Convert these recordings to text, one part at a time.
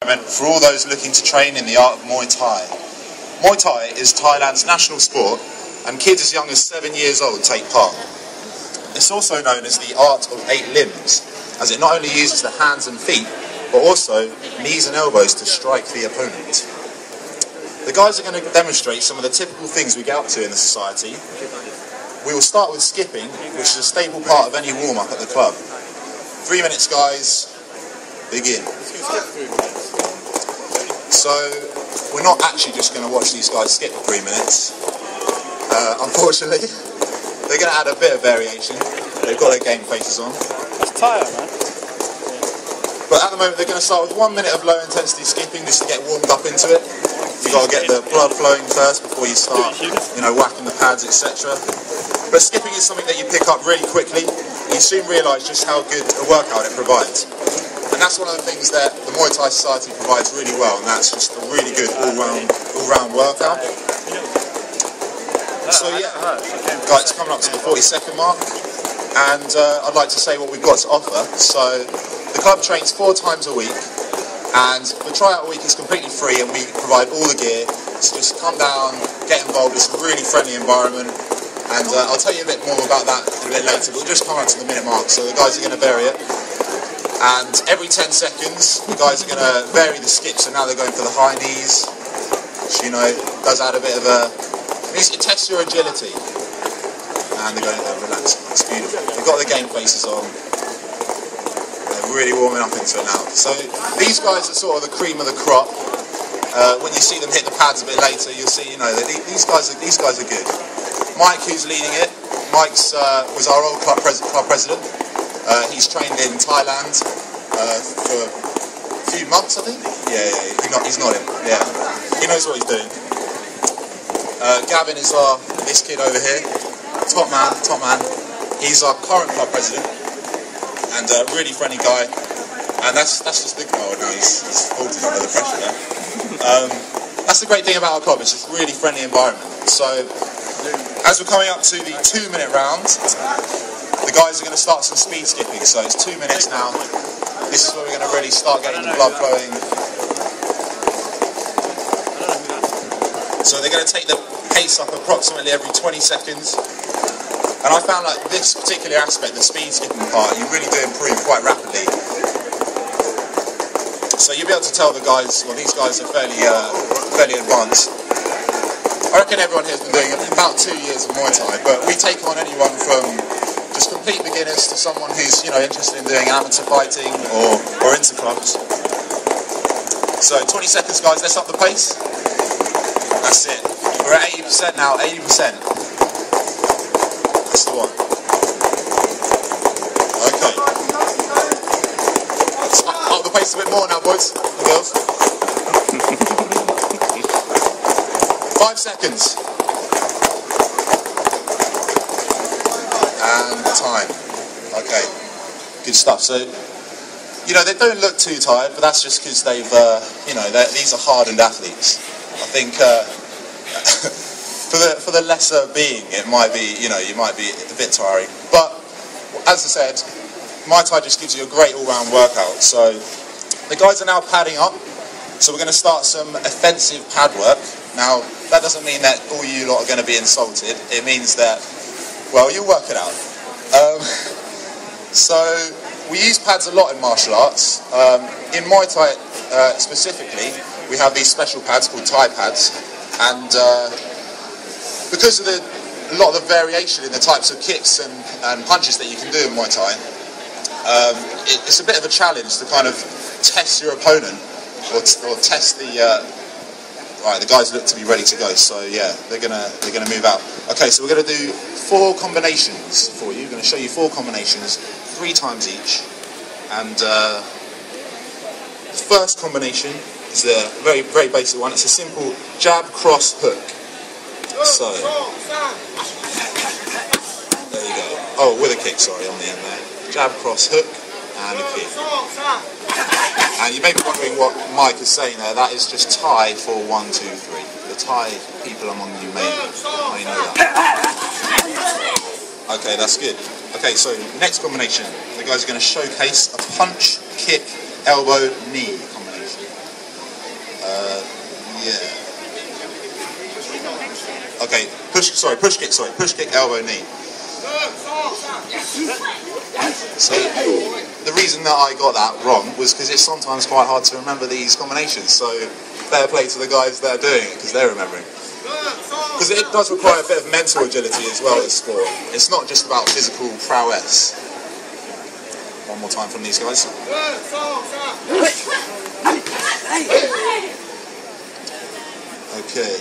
For all those looking to train in the art of Muay Thai. Muay Thai is Thailand's national sport, and kids as young as 7 years old take part. It's also known as the art of 8 limbs, as it not only uses the hands and feet, but also knees and elbows to strike the opponent. The guys are going to demonstrate some of the typical things we get up to in the society. We will start with skipping, which is a staple part of any warm-up at the club. 3 minutes, guys. Begin. So, we're not actually just going to watch these guys skip for 3 minutes. Unfortunately, they're going to add a bit of variation. They've got their game faces on. It's tired, man. But at the moment, they're going to start with 1 minute of low-intensity skipping just to get warmed up into it. You've got to get the blood flowing first before you start, whacking the pads, etc. But skipping is something that you pick up really quickly. You soon realise just how good a workout it provides. And that's one of the things that the Muay Thai Society provides really well, and that's just a really good all-round workout. So yeah, guys, it's coming up to the 40-second mark, and I'd like to say what we've got to offer. So the club trains 4 times a week, and the tryout week is completely free, and we provide all the gear. So just come down, get involved. It's a really friendly environment, and I'll tell you a bit more about that a bit later. We'll just come up to the minute mark, so the guys are going to vary it. And every 10 seconds, the guys are going to vary the skips, so now they're going for the high knees, which, does add a bit of it tests your agility. And they're going to relax. It's beautiful. They've got the game faces on. They're really warming up into it now. So these guys are sort of the cream of the crop. When you see them hit the pads a bit later, you'll see, that these guys are good. Mike, who's leading it, Mike's was our old club president. He's trained in Thailand for a few months, I think. Yeah, he's not in. Yeah, he knows what he's doing. Gavin is this kid over here, top man. He's our current club president, and a really friendly guy. And that's just the guy now. He's faltered under the pressure there. That's the great thing about our club. It's just a really friendly environment. So as we're coming up to the 2-minute round, the guys are going to start some speed skipping, so it's 2 minutes now. This is where we're going to really start getting the blood flowing. So they're going to take the pace up approximately every 20 seconds. And I found like this particular aspect, the speed skipping part, you really do improve quite rapidly. So you'll be able to tell the guys, well, these guys are fairly advanced. I reckon everyone here has been doing about 2 years of Muay Thai, but we take on anyone from just complete beginners to someone who's interested in doing amateur fighting or into clubs. So 20 seconds, guys. Let's up the pace. That's it. We're at 80% now. 80%. That's the one. Okay. Let's up the pace a bit more now, boys and girls. 5 seconds. And time. Okay, good stuff. So, they don't look too tired, but that's just because they've, these are hardened athletes. I think for the lesser being, it might be, you might be a bit tiring. But as I said, Muay Thai just gives you a great all-round workout. So the guys are now padding up. So we're going to start some offensive pad work. Now that doesn't mean that all you lot are going to be insulted. It means that, well, you'll work it out. So we use pads a lot in martial arts. In Muay Thai specifically, we have these special pads called Thai pads, and because of a lot of the variation in the types of kicks and punches that you can do in Muay Thai, it's a bit of a challenge to kind of test your opponent or test the. Right, the guys look to be ready to go, so yeah, they're gonna move out. Okay, so we're gonna do 4 combinations for you. We're gonna show you 4 combinations, 3 times each. And the first combination is a very, very basic one. It's a simple jab, cross, hook. So there you go. Oh, with a kick, sorry, on the end there. Jab, cross, hook, and a kick. And you may be wondering what Mike is saying there. That is just Thai for 1, 2, 3. The Thai people among you may know that. Okay, that's good. Okay, so next combination. The guys are going to showcase a punch, kick, elbow, knee combination. Okay, push kick, elbow, knee. So the reason that I got that wrong was because it's sometimes quite hard to remember these combinations. So fair play to the guys that are doing it because they're remembering. Because it does require a bit of mental agility as well as sport. It's not just about physical prowess. One more time from these guys. Okay.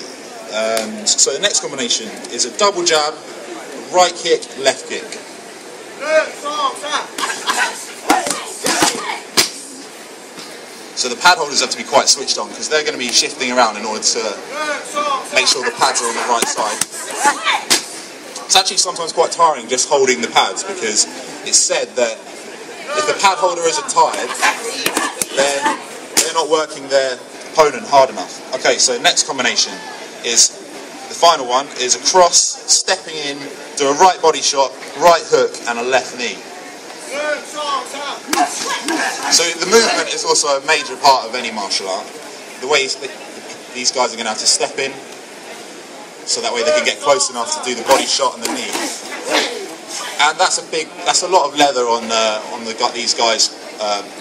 So the next combination is a double jab, right kick, left kick. So the pad holders have to be quite switched on because they're going to be shifting around in order to make sure the pads are on the right side. It's actually sometimes quite tiring just holding the pads because it's said that if the pad holder isn't tired, then they're not working their opponent hard enough. Okay, so next combination is, the final one, is a cross, stepping in, do a right body shot, right hook and a left knee. So the movement is also a major part of any martial art. The way these guys are going to have to step in, so that way they can get close enough to do the body shot and the knee. And that's a lot of leather on these guys'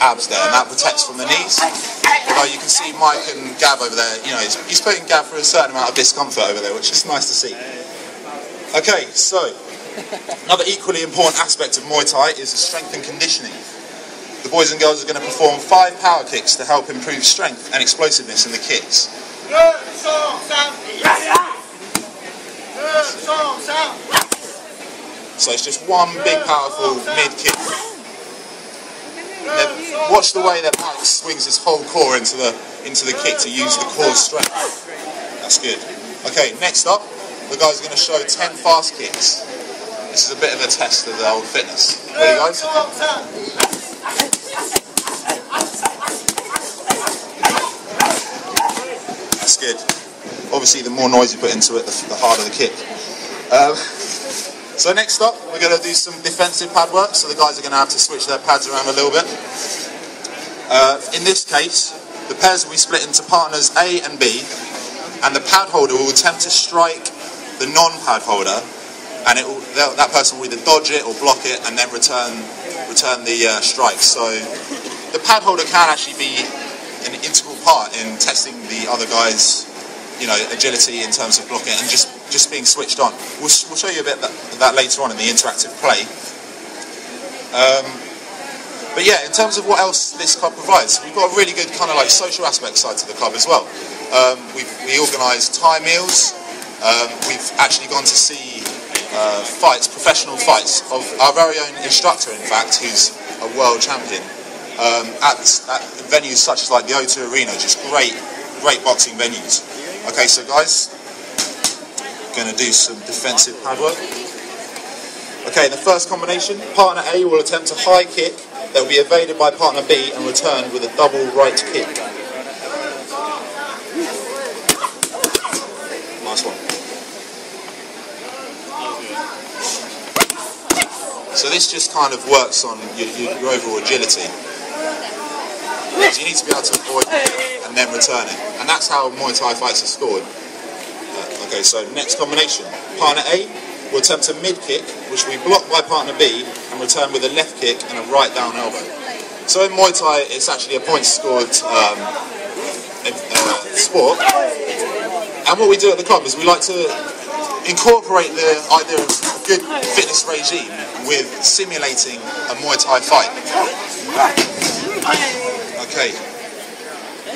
abs there, and that protects from the knees. Although you can see Mike and Gav over there, you know, he's putting Gav through a certain amount of discomfort over there, which is nice to see. Okay, so another equally important aspect of Muay Thai is the strength and conditioning. The boys and girls are going to perform 5 power kicks to help improve strength and explosiveness in the kicks. So it's just one big powerful mid kick. Watch the way that Mike swings his whole core into the kick to use the core strength. That's good. Okay, next up, the guys are going to show 10 fast kicks. This is a bit of a test of their old fitness. Ready, guys? That's good. Obviously, the more noise you put into it, the harder the kick. So next up, we're going to do some defensive pad work. So the guys are going to have to switch their pads around a little bit. In this case, the pairs will be split into partners A and B, and the pad holder will attempt to strike the non-pad holder, and that person will either dodge it or block it, and then return the strike. So the pad holder can actually be an integral part in testing the other guy's, you know, agility in terms of blocking and just being switched on. We'll show you a bit of that later on in the interactive play. But yeah, in terms of what else this club provides, we've got a really good kind of like social aspect side to the club as well. We organise Thai meals. We've actually gone to see fights, professional fights, of our very own instructor, in fact, who's a world champion, at venues such as like the O2 Arena, just great boxing venues. Okay, so guys, going to do some defensive pad work. Okay, the first combination, partner A will attempt a high kick that will be evaded by partner B and returned with a double right kick. Nice one. So this just kind of works on your overall agility. Because you need to be able to avoid it and then return it. And that's how Muay Thai fights are scored. Okay, so next combination. Partner A will attempt a mid kick, which will be blocked by partner B and return with a left kick and a right down elbow. So in Muay Thai, it's actually a points scored sport. And what we do at the club is we like to incorporate the idea of a good fitness regime with simulating a Muay Thai fight. Okay.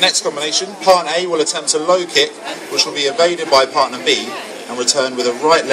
Next combination, partner A will attempt a low kick, which will be evaded by partner B and return with a right leg